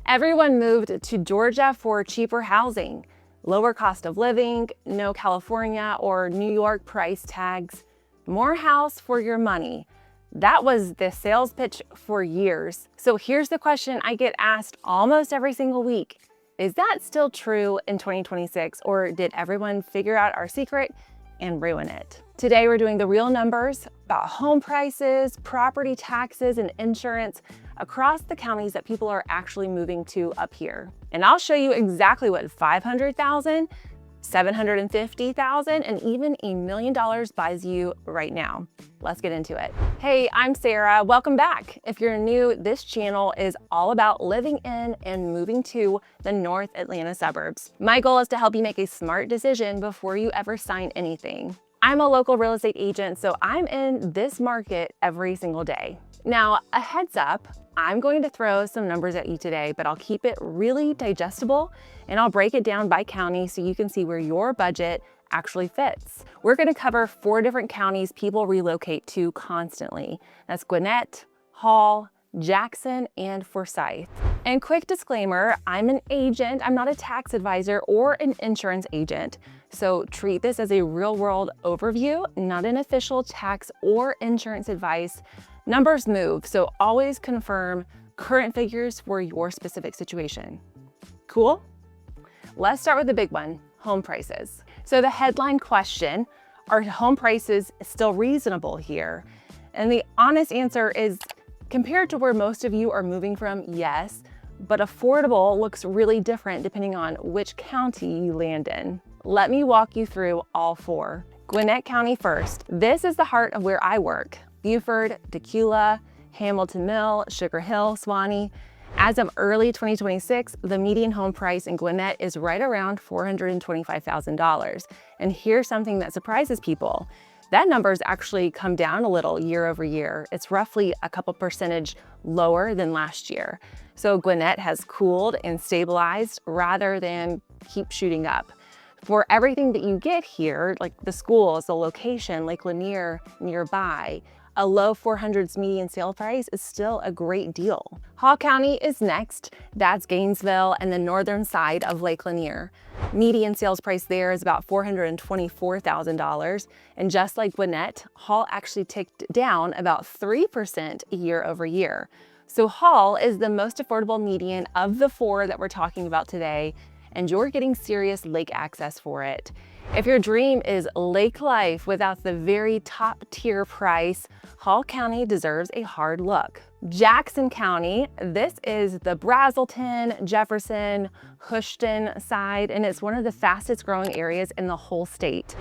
Everyone moved to Georgia for cheaper housing, lower cost of living, no California or New York price tags, more house for your money. That was the sales pitch for years. So here's the question I get asked almost every single week. Is that still true in 2026, or did everyone figure out our secret and ruin it? Today, we're doing the real numbers about home prices, property taxes, and insurance across the counties that people are actually moving to up here. And I'll show you exactly what $500,000, $750,000, and even $1 million buys you right now. Let's get into it. Hey, I'm Sarah. Welcome back. If you're new, this channel is all about living in and moving to the North Atlanta suburbs. My goal is to help you make a smart decision before you ever sign anything. I'm a local real estate agent, so I'm in this market every single day. Now, a heads up, I'm going to throw some numbers at you today, but I'll keep it really digestible and I'll break it down by county so you can see where your budget actually fits. We're going to cover 4 different counties people relocate to constantly. That's Gwinnett, Hall, Jackson, and Forsyth. And quick disclaimer, I'm an agent. I'm not a tax advisor or an insurance agent. So treat this as a real world overview, not an official tax or insurance advice. Numbers move, so always confirm current figures for your specific situation. Cool? Let's start with the big one, home prices. So the headline question, are home prices still reasonable here? And the honest answer is, compared to where most of you are moving from, yes, but affordable looks really different depending on which county you land in. Let me walk you through all 4. Gwinnett County first. This is the heart of where I work. Beaufort, Dacula, Hamilton Mill, Sugar Hill, Suwanee. As of early 2026, the median home price in Gwinnett is right around $425,000. And here's something that surprises people. That number's actually come down a little year over year. It's roughly a couple percentage lower than last year. So Gwinnett has cooled and stabilized rather than keep shooting up. For everything that you get here, like the schools, the location, Lake Lanier nearby, a low 400s median sale price is still a great deal. Hall County is next. That's Gainesville and the northern side of Lake Lanier. Median sales price there is about $424,000. And just like Gwinnett, Hall actually ticked down about 3% year over year. So Hall is the most affordable median of the 4 that we're talking about today, and you're getting serious lake access for it. If your dream is lake life without the very top tier price, Hall County deserves a hard look. Jackson County, this is the Brazelton, Jefferson, Houston side, and it's one of the fastest growing areas in the whole state.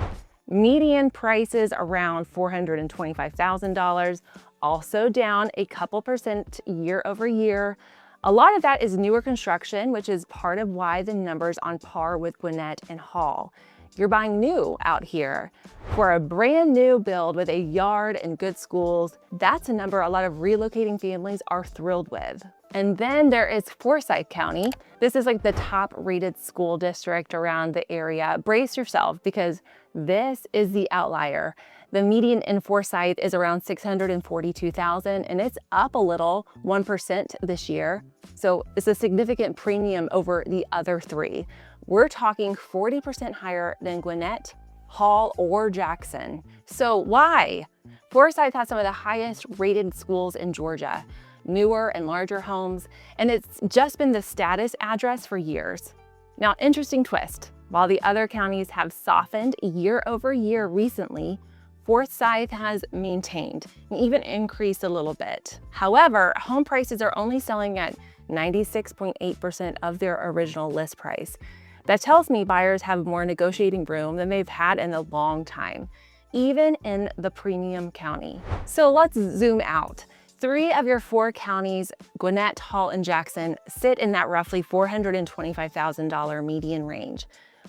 Median prices around $425,000, also down a couple percent year over year. A lot of that is newer construction, which is part of why the number's on par with Gwinnett and Hall. You're buying new out here. For a brand new build with a yard and good schools, that's a number a lot of relocating families are thrilled with. And then there is Forsyth County. This is like the top rated school district around the area. Brace yourself because this is the outlier. The median in Forsyth is around $642,000 and it's up a little, 1% this year. So it's a significant premium over the other 3. We're talking 40% higher than Gwinnett, Hall, or Jackson. So why? Forsyth has some of the highest rated schools in Georgia, newer and larger homes, and it's just been the status address for years. Now, interesting twist. While the other counties have softened year over year recently, Forsyth has maintained and even increased a little bit. However, home prices are only selling at 96.8% of their original list price. That tells me buyers have more negotiating room than they've had in a long time, even in the premium county. So let's zoom out. 3 of your 4 counties, Gwinnett, Hall, and Jackson, sit in that roughly $425,000 median range.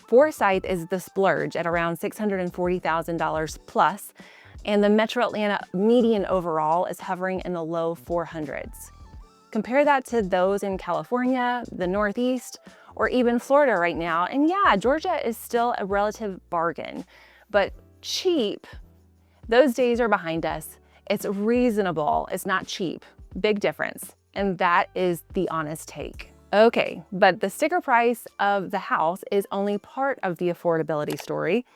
Forsyth is the splurge at around $640,000 plus, and the Metro Atlanta median overall is hovering in the low 400s. Compare that to those in California, the Northeast, or even Florida right now. And yeah, Georgia is still a relative bargain, but cheap, those days are behind us. It's reasonable, it's not cheap. Big difference. And that is the honest take. Okay, but the sticker price of the house is only part of the affordability story.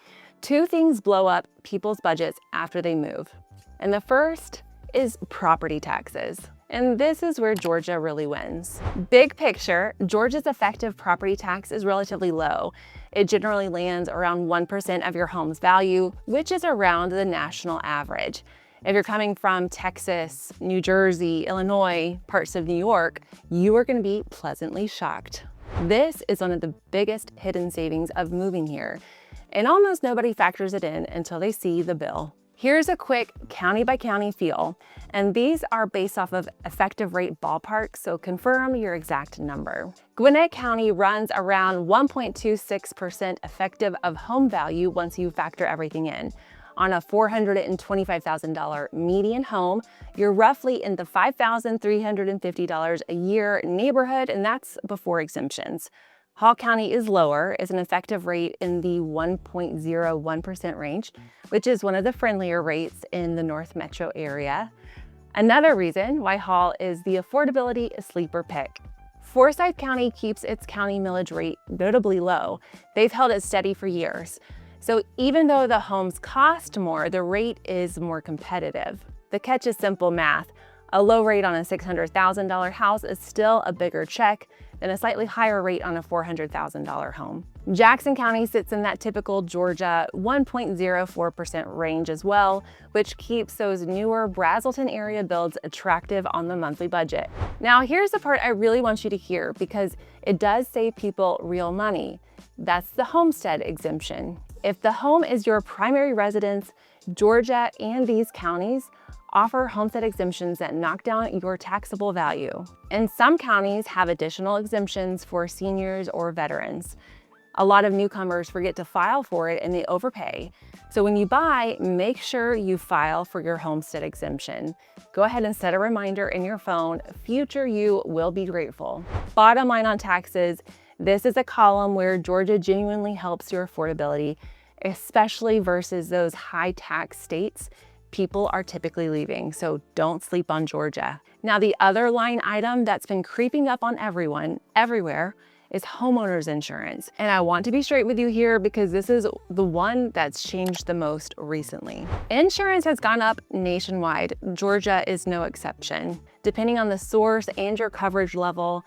Two things blow up people's budgets after they move. And the first is property taxes. And this is where Georgia really wins. Big picture, Georgia's effective property tax is relatively low. It generally lands around 1% of your home's value, which is around the national average. If you're coming from Texas, New Jersey, Illinois, parts of New York, you are going to be pleasantly shocked. This is one of the biggest hidden savings of moving here, and almost nobody factors it in until they see the bill. Here's a quick county by county feel, and these are based off of effective rate ballpark, so confirm your exact number. Gwinnett County runs around 1.26% effective of home value once you factor everything in. On a $425,000 median home, you're roughly in the $5,350 a year neighborhood, and that's before exemptions. Hall County is lower, is an effective rate in the 1.01% range, which is one of the friendlier rates in the North Metro area. Another reason why Hall is the affordability sleeper pick. Forsyth County keeps its county millage rate notably low. They've held it steady for years. So even though the homes cost more, the rate is more competitive. The catch is simple math. A low rate on a $600,000 house is still a bigger check than a slightly higher rate on a $400,000 home. Jackson County sits in that typical Georgia 1.04% range as well, which keeps those newer Brazelton area builds attractive on the monthly budget. Now here's the part I really want you to hear because it does save people real money. That's the homestead exemption. If the home is your primary residence, Georgia and these counties offer homestead exemptions that knock down your taxable value. And some counties have additional exemptions for seniors or veterans. A lot of newcomers forget to file for it and they overpay. So when you buy, make sure you file for your homestead exemption. Go ahead and set a reminder in your phone. Future you will be grateful. Bottom line on taxes, this is a column where Georgia genuinely helps your affordability, especially versus those high tax states people are typically leaving, so don't sleep on Georgia. Now, the other line item that's been creeping up on everyone, everywhere, is homeowners insurance. And I want to be straight with you here because this is the one that's changed the most recently. Insurance has gone up nationwide. Georgia is no exception. Depending on the source and your coverage level,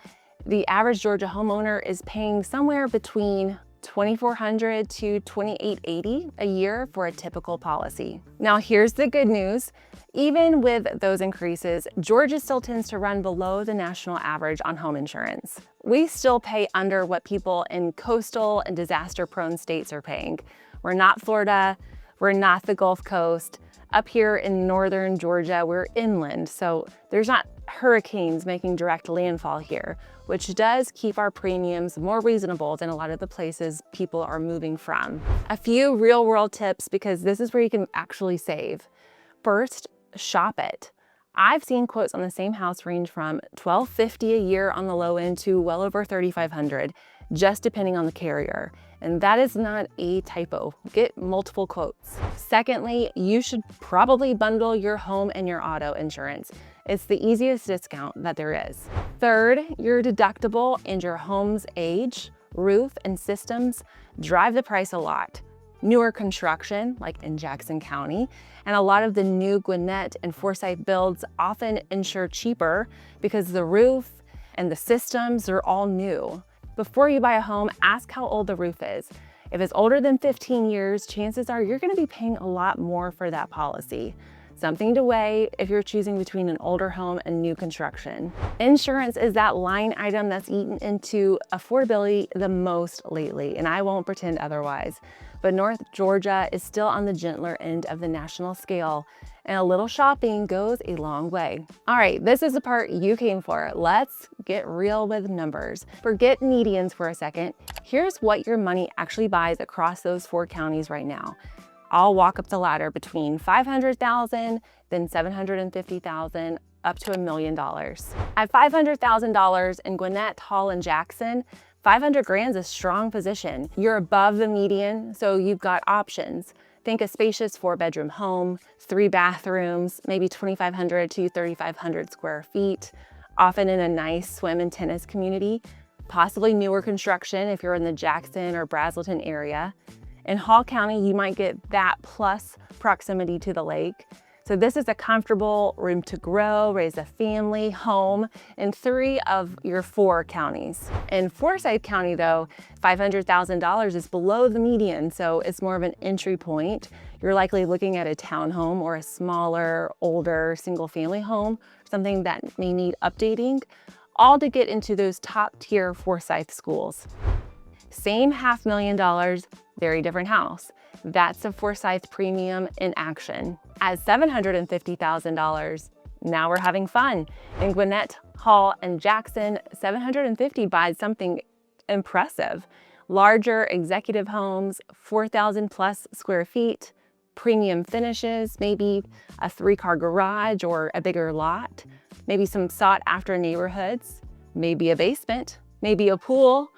the average Georgia homeowner is paying somewhere between $2,400 to $2,880 a year for a typical policy. Now here's the good news. Even with those increases, Georgia still tends to run below the national average on home insurance. We still pay under what people in coastal and disaster-prone states are paying. We're not Florida, we're not the Gulf Coast. Up here in northern Georgia, we're inland, so there's not hurricanes making direct landfall here, which does keep our premiums more reasonable than a lot of the places people are moving from. A few real world tips because this is where you can actually save. First, shop it. I've seen quotes on the same house range from $1,250 a year on the low end to well over $3,500, just depending on the carrier. And that is not a typo. Get multiple quotes. Secondly, you should probably bundle your home and your auto insurance. It's the easiest discount that there is. Third, your deductible and your home's age, roof, and systems drive the price a lot. Newer construction, like in Jackson County, and a lot of the new Gwinnett and Forsyth builds often insure cheaper because the roof and the systems are all new. Before you buy a home, ask how old the roof is. If it's older than 15 years, chances are you're going to be paying a lot more for that policy. Something to weigh if you're choosing between an older home and new construction. Insurance is that line item that's eaten into affordability the most lately, and I won't pretend otherwise. But North Georgia is still on the gentler end of the national scale, and a little shopping goes a long way. All right, this is the part you came for. Let's get real with numbers. Forget medians for a second. Here's what your money actually buys across those 4 counties right now. I'll walk up the ladder between $500,000, then $750,000, up to $1 million. At $500,000 in Gwinnett, Hall, and Jackson, 500 grand is a strong position. You're above the median, so you've got options. Think a spacious 4-bedroom home, 3 bathrooms, maybe 2,500 to 3,500 square feet, often in a nice swim and tennis community. possibly newer construction if you're in the Jackson or Brazelton area. In Hall County, you might get that plus proximity to the lake. So this is a comfortable room to grow, raise a family, home in 3 of your 4 counties. In Forsyth County though, $500,000 is below the median, so it's more of an entry point. You're likely looking at a townhome or a smaller, older single-family home, something that may need updating, all to get into those top-tier Forsyth schools. Same $500,000, very different house. That's a Forsyth Premium in action. At $750,000, now we're having fun. In Gwinnett, Hall, and Jackson, $750,000 buys something impressive. Larger executive homes, 4,000 plus square feet, premium finishes, maybe a 3-car garage or a bigger lot, maybe some sought after neighborhoods, maybe a basement, maybe a pool.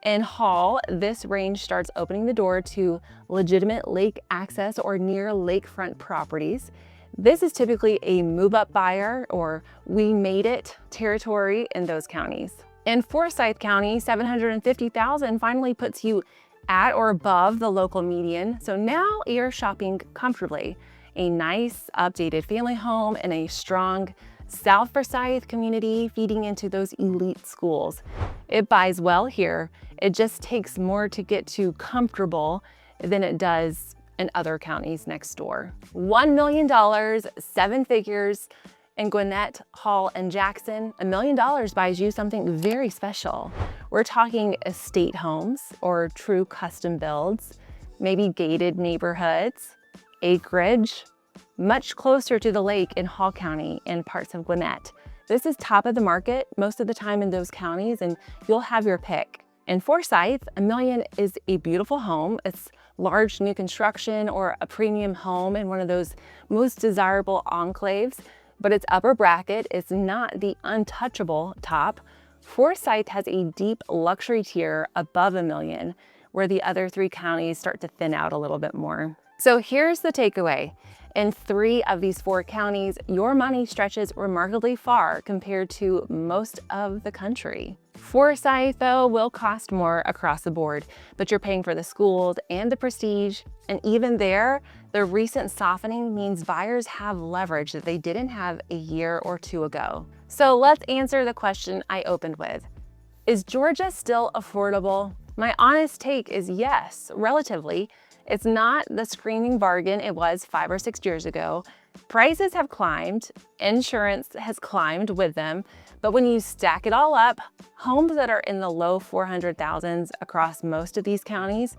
In Hall, this range starts opening the door to legitimate lake access or near lakefront properties. This is typically a move-up buyer or we made it territory in those counties. In Forsyth County, $750,000 finally puts you at or above the local median. So now you're shopping comfortably. A nice updated family home in a strong South Forsyth community feeding into those elite schools. It buys well here. It just takes more to get to comfortable than it does in other counties next door. $1 million, 7 figures in Gwinnett, Hall, and Jackson. $1 million buys you something very special. We're talking estate homes or true custom builds, maybe gated neighborhoods, acreage, much closer to the lake in Hall County and parts of Gwinnett. This is top of the market most of the time in those counties, and you'll have your pick. In Forsyth, $1 million is a beautiful home. It's large new construction or a premium home in one of those most desirable enclaves, but it's upper bracket. It's not the untouchable top. Forsyth has a deep luxury tier above $1 million, where the other 3 counties start to thin out a little bit more. So here's the takeaway. In 3 of these 4 counties, your money stretches remarkably far compared to most of the country. Forsyth, though, will cost more across the board, but you're paying for the schools and the prestige. And even there, the recent softening means buyers have leverage that they didn't have a year or 2 ago. So let's answer the question I opened with. Is Georgia still affordable? My honest take is yes, relatively. It's not the screaming bargain it was 5 or 6 years ago. Prices have climbed, insurance has climbed with them, but when you stack it all up, homes that are in the low 400,000s across most of these counties,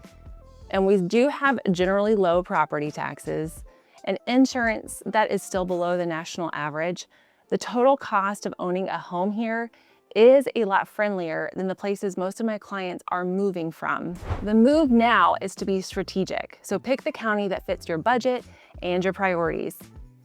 and we do have generally low property taxes, and insurance that is still below the national average, the total cost of owning a home here is a lot friendlier than the places most of my clients are moving from. The move now is to be strategic. So pick the county that fits your budget and your priorities.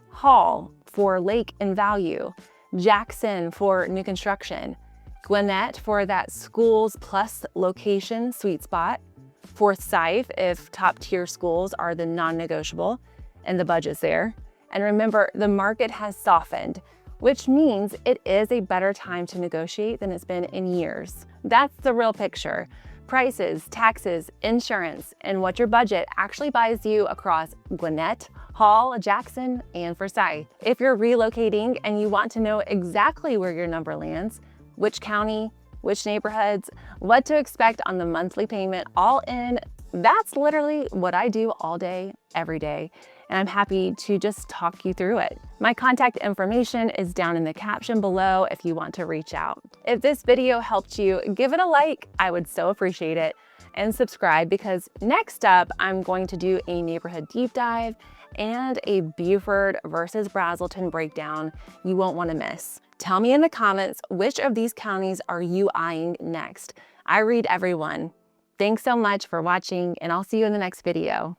Hall for lake and value, Jackson for new construction, Gwinnett for that schools plus location sweet spot, Forsyth if top tier schools are the non-negotiable and the budget's there. And remember, the market has softened, which means it is a better time to negotiate than it's been in years. That's the real picture. Prices, taxes, insurance, and what your budget actually buys you across Gwinnett, Hall, Jackson, and Forsyth. If you're relocating and you want to know exactly where your number lands, which county, which neighborhoods, what to expect on the monthly payment, all in, that's literally what I do all day, every day. And I'm happy to just talk you through it. My contact information is down in the caption below if you want to reach out. If this video helped you, give it a like. I would so appreciate it. And subscribe because next up, I'm going to do a neighborhood deep dive and a Beaufort versus Brazelton breakdown you won't want to miss. Tell me in the comments, which of these counties are you eyeing next? I read everyone. Thanks so much for watching, and I'll see you in the next video.